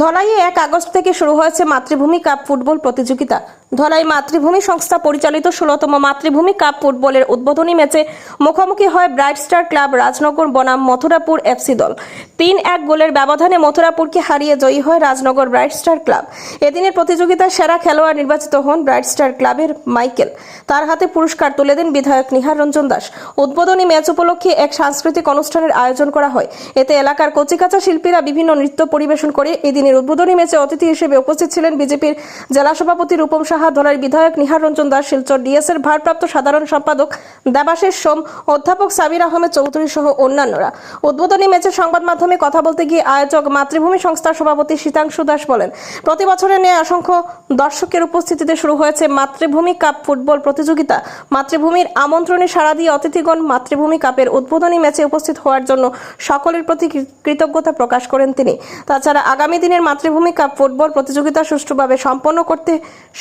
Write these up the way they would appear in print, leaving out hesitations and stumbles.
ধলাইয়ে 1 August থেকে শুরু হয়েছে মাতৃভূমি কাপ ফুটবল প্রতিযোগিতা। ধলাই মাতৃভূমি সংস্থা পরিচালিত 16তম মাতৃভূমি কাপ ফুটবলের উদ্বোধনী ম্যাচে মুখোমুখি হয় ব্রাইট স্টার ক্লাব রাজনগর বনাম মথুরাপুর এফসি দল। 3-1 গোলের ব্যবধানে মথুরাপুরকে হারিয়ে জয়ী হয় রাজনগর ব্রাইট স্টার ক্লাব। এদিনের প্রতিযোগিতায় সেরা খেলোয়াড় নির্বাচিত হন ব্রাইট স্টার ক্লাবের মাইকেল। তার হাতে পুরস্কার তুলে দেন বিধায়ক নিহার রঞ্জন দাস। উদ্বোধনী ম্যাচ উপলক্ষে এক সাংস্কৃতিক অনুষ্ঠানের আয়োজন করা হয়। এতে এলাকার কচিকাঁচা শিল্পীরা বিভিন্ন নৃত্য পরিবেশন করে। এদিনের উদ্বোধনী ম্যাচে অতিথি হিসেবে উপস্থিত ছিলেন বিজেপির জেলা সভাপতি রূপম সাহা, ধলাই বিধায়ক নিহার রঞ্জন দাস, শিলচর ডিএসের ভারপ্রাপ্ত সাধারণ সম্পাদক দেবাশিস সোম, অধ্যাপক সাবির আহমেদ চৌধুরী সহ অন্যান্যরা। উদ্বোধনী ম্যাচে সংবাদ মাধ্যমে কথা বলতে গিয়ে আয়োজক মাতৃভূমি সংস্থার সভাপতি শীতাংশু দাস বলেন, প্রতি বছরের ন্যায় অসংখ্য দর্শকের উপস্থিতিতে শুরু হয়েছে মাতৃভূমি কাপ ফুটবল প্রতিযোগিতা। মাতৃভূমির আমন্ত্রণে সাড়া দিয়ে অতিথিগণ মাতৃভূমি কাপের উদ্বোধনী ম্যাচে উপস্থিত হওয়ার জন্য সকলের প্রতি কৃতজ্ঞতা প্রকাশ করেন তিনি। তাছাড়া আগামী দিনের মাতৃভূমি কাপ ফুটবল প্রতিযোগিতা সুষ্ঠুভাবে সম্পন্ন করতে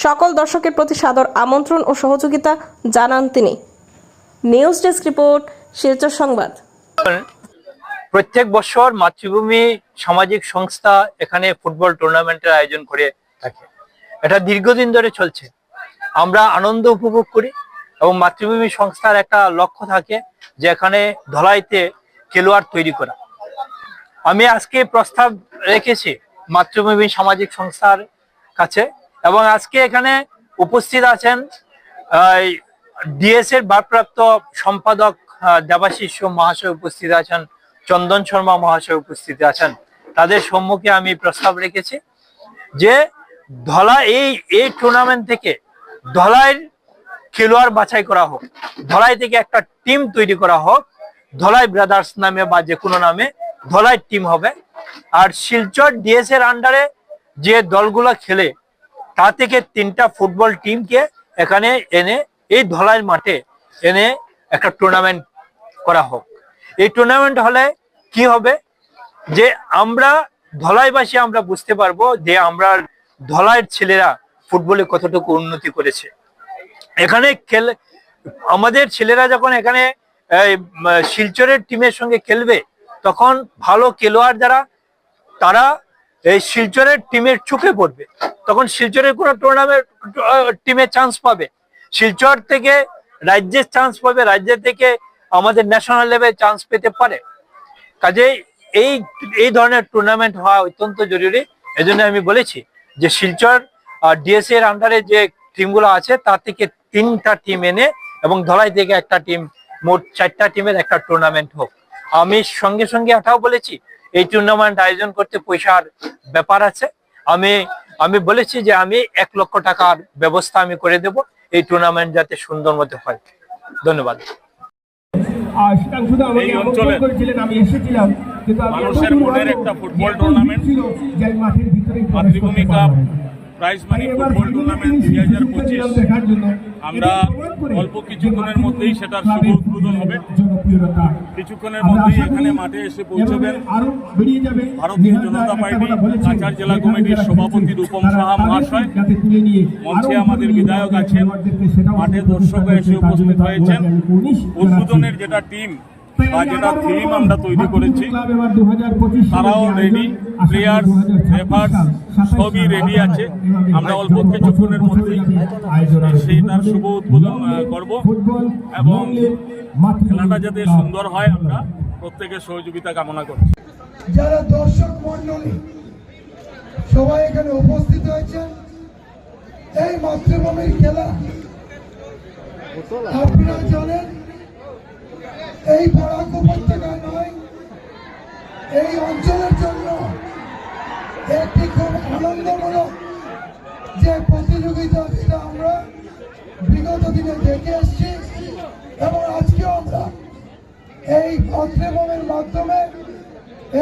সকল দর্শকের প্রতি সাদর আমন্ত্রণ ও সহযোগিতা জানান তিনি। নিউজ ডেস্ক রিপোর্ট, শিলচর সংবাদ। প্রত্যেক বছর মাতৃভূমি সামাজিক সংস্থা এখানে ফুটবল টুর্নামেন্টের আয়োজন করে থাকে। এটা দীর্ঘদিন ধরে চলছে। আমরা আনন্দ উপভোগ করি এবং মাতৃভূমি সংস্থার একটা লক্ষ্য থাকে যে এখানে ধলাইতে খেলোয়াড় তৈরি করা। আমি আজকে প্রস্তাব রেখেছি মাতৃভূমি সামাজিক সংস্থার কাছে এবং আজকে এখানে উপস্থিত আছেন ডিএস এর ভারপ্রাপ্ত সম্পাদক দেবাশিস সোম মহাশয় উপস্থিত আছেন, চন্দন শর্মা মহাশয় উপস্থিত আছেন। তাদের সম্মুখে আমি প্রস্তাব রেখেছি যে ধলাই এই টুর্নামেন্ট থেকে ধলাইয়ের খেলোয়াড় বাছাই করা হোক, ধলাই থেকে একটা টিম তৈরি করা হোক, ধলাই ব্রাদার্স নামে বা যে কোনো নামে ধলাই টিম হবে। আর শিলচর ডিএস এর আন্ডারে যে দলগুলো খেলে তা থেকে 3টা ফুটবল টিমকে এখানে এনে এই ধলাইয়ের মাঠে এনে একটা টুর্নামেন্ট করা হোক। এই টুর্নামেন্ট হলে কি হবে যে আমরা ধলাইবাসী আমরা বুঝতে পারবো যে আমরা ধলাইয়ের ছেলেরা ফুটবলে কতটুকু উন্নতি করেছে। এখানে আমাদের ছেলেরা যখন এখানে শিলচরের টিমের সঙ্গে খেলবে তখন ভালো খেলোয়াড় যারা তারা এই শিলচরের টিমের চোখে পড়বে, তখন শিলচরের কোনো টুর্নামেন্ট টিমে চান্স পাবে, শিলচর থেকে রাজ্যের চান্স পাবে, রাজ্য থেকে আমাদের ন্যাশনাল লেভেলে চান্স পেতে পারে। কাজেই এই ধরনের টুর্নামেন্ট হওয়া অত্যন্ত জরুরি। এজন্য আমি বলেছি যে শিলচর ডিএস এর আন্ডারে যে টিমগুলো আছে তার থেকে 3টা টিম এনে এবং ধলাই থেকে একটা টিম, মোট 4টা টিমের একটা টুর্নামেন্ট হোক। আমি সঙ্গে সঙ্গে এটাও বলেছি এই টুর্নামেন্ট আয়োজন করতে পয়সার ব্যাপার আছে। আমি বলেছি যে আমি 1 লক্ষ টাকার ব্যবস্থা আমি করে দেব এই টুর্নামেন্ট যাতে সুন্দর মতো হয়। ধন্যবাদ। মানুষের মনের একটা ফুটবল টুর্নামেন্ট, মাতৃভূমি cup prize money football tournament 2025 আমরা অল্প কিছুক্ষণের মধ্যেই সেটার শুভ উদ্বোধন হবে। কিছুক্ষণের মধ্যেই এখানে মাঠে এসে পৌঁছবেন ভারতীয় জনতা পার্টি কাছাড় জেলা কমিটির সভাপতি রূপম সাহা মহাশয়। মঞ্চে আমাদের বিধায়ক আছেন, মাঠে দর্শক এসে উপস্থিত হয়েছেন। উদ্বোধনের যেটা টিম বা যেটা থিম আমরা তৈরি করেছি তারাও রেডি, প্লেয়ার্স, রেফার্স সবই রেডি আছে। আমরা অল্প কিছুক্ষণের মধ্যেই সেইটার শুভ উদ্বোধন করব এবং খেলাটা যাতে সুন্দর হয় আমরা প্রত্যেকের সহযোগিতা কামনা করছি। যারা দর্শক মন্ডলী সবাই এখানে উপস্থিত হয়েছেন, এই মাতৃভূমির খেলা আপনারা জানেন এই বরাক উপত্যকায় নয়, এই অঞ্চলের জন্য একটি খুব আনন্দমূলক যে প্রতিযোগিতা সেটা আমরা বিগত দিনে দেখে এসেছি এবং আজকেও আমরা এই মাতৃভূমির মাধ্যমে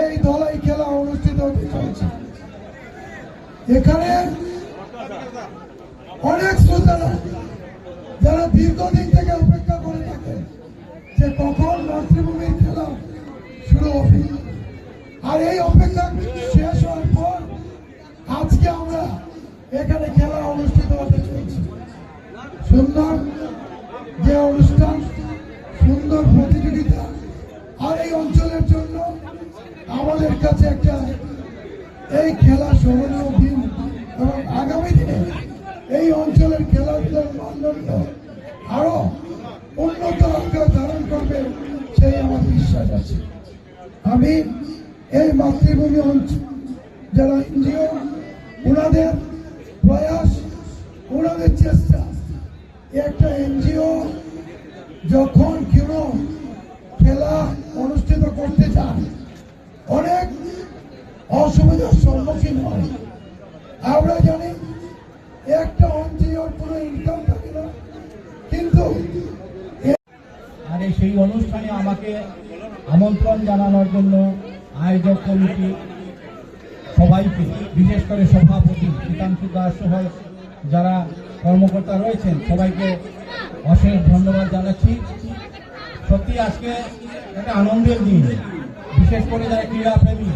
এই ধলাই খেলা অনুষ্ঠিত হতে চলেছে। এখানে অনেক শ্রোতারা যারা দীর্ঘদিন থেকে অপেক্ষা করে থাকেন যে কখন মাতৃভূমির খেলা শুরু হবে, আর এই অপেক্ষা শেষ হওয়ার পর আজকে আমরা এখানে খেলা অনুষ্ঠিত হতে চলেছি। সুন্দর যে অনুষ্ঠান, সুন্দর প্রতিযোগিতা, আর এই অঞ্চলের জন্য আমাদের কাছে একটা এই খেলা স্মরণীয় দিন এবং আগামী দিনে এই অঞ্চলের খেলাধুলার মানদণ্ড আরো উন্নত আকার ধারণ করবে সেই আমার বিশ্বাস আছে। আমি এই মাতৃভূমি অঞ্চল যারা এনজিও ওনাদের প্রয়াস, ওনাদের চেষ্টা, একটা এনজিও যখন কোনো খেলা অনুষ্ঠিত করতে চান অনেক অসুবিধার সম্মুখীন হয়। আমরা জানি একটা এনজিওর কোনো ইনকাম থাকে না, কিন্তু আর সেই অনুষ্ঠানে আমাকে আমন্ত্রণ জানানোর জন্য আয়োজক কমিটি সবাইকে, বিশেষ করে সভাপতি শীতাংশু দাস সহ যারা কর্মকর্তা রয়েছেন সবাইকে অশেষ ধন্যবাদ জানাচ্ছি। সত্যি আজকে একটা আনন্দের দিন, বিশেষ করে যারা ক্রীড়াপ্রেমী,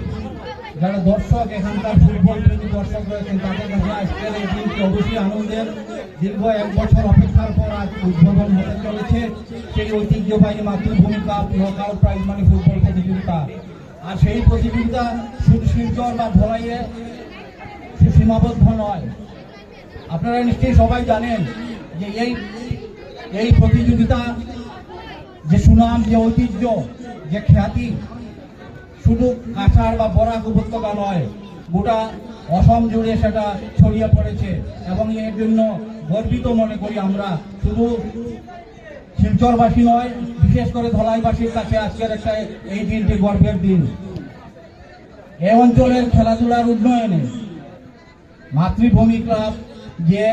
যারা দর্শক, এখানকার ফুটবল প্রেমী দর্শক রয়েছেন তাদের কাছে আজকের এই দিনটি অবশ্যই আনন্দের। দীর্ঘ 1 বছর অপেক্ষার পর আজ উদ্বোধন হতে চলেছে সেই ঐতিহ্যবাহী মাতৃভূমি cup knockout prize money football প্রতিযোগিতা। আর সেই প্রতিযোগিতা শুধু শিলচর বা ধলাইয়ে সীমাবদ্ধ নয়। আপনারা নিশ্চয়ই সবাই জানেন যে এই প্রতিযোগিতা যে সুনাম, যে ঐতিহ্য, যে খ্যাতি শুধু কাছাড় বা বরাক উপত্যকা নয়, গোটা অসম জুড়ে সেটা ছড়িয়ে পড়েছে এবং এর জন্য গর্বিত মনে করি আমরা। শুধু শিলচরবাসী নয়, বিশেষ করে ধলাইবাসীর কাছে আজকের একটা এই দিনটি গর্বের দিন। এই অঞ্চলের খেলাধুলার উন্নয়নে মাতৃভূমি ক্লাব যে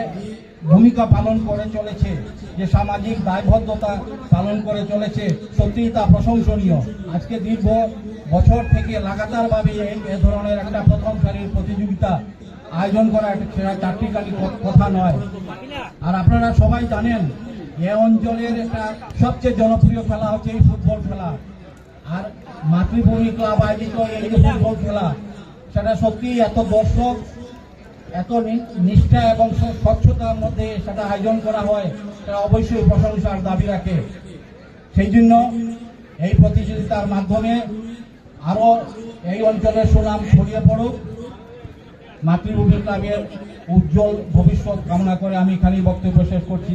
ভূমিকা পালন করে চলেছে, যে সামাজিক দায়বদ্ধতা পালন করে চলেছে, সত্যিই তা প্রশংসনীয়। আজকে দীর্ঘ বছর থেকে লাগাতারভাবে এ ধরনের একটা প্রথম সারির প্রতিযোগিতা আয়োজন করা একটা চারটিকালি কথা নয়। আর আপনারা সবাই জানেন এ অঞ্চলের একটা সবচেয়ে জনপ্রিয় খেলা হচ্ছে এই ফুটবল খেলা। আর মাতৃভূমি ক্লাব আয়োজিত এই যে ফুটবল খেলা, সেটা সত্যি এত দর্শক, এত নিষ্ঠা এবং স্বচ্ছতার মধ্যে সেটা আয়োজন করা হয়, সেটা অবশ্যই প্রশংসার দাবি রাখে। সেই জন্য এই প্রতিযোগিতার মাধ্যমে আরো এই অঞ্চলের সুনাম ছড়িয়ে পড়ুক। মাতৃভূমি ক্লাবের উজ্জ্বল ভবিষ্যৎ কামনা করে আমি এখানেই বক্তব্য শেষ করছি।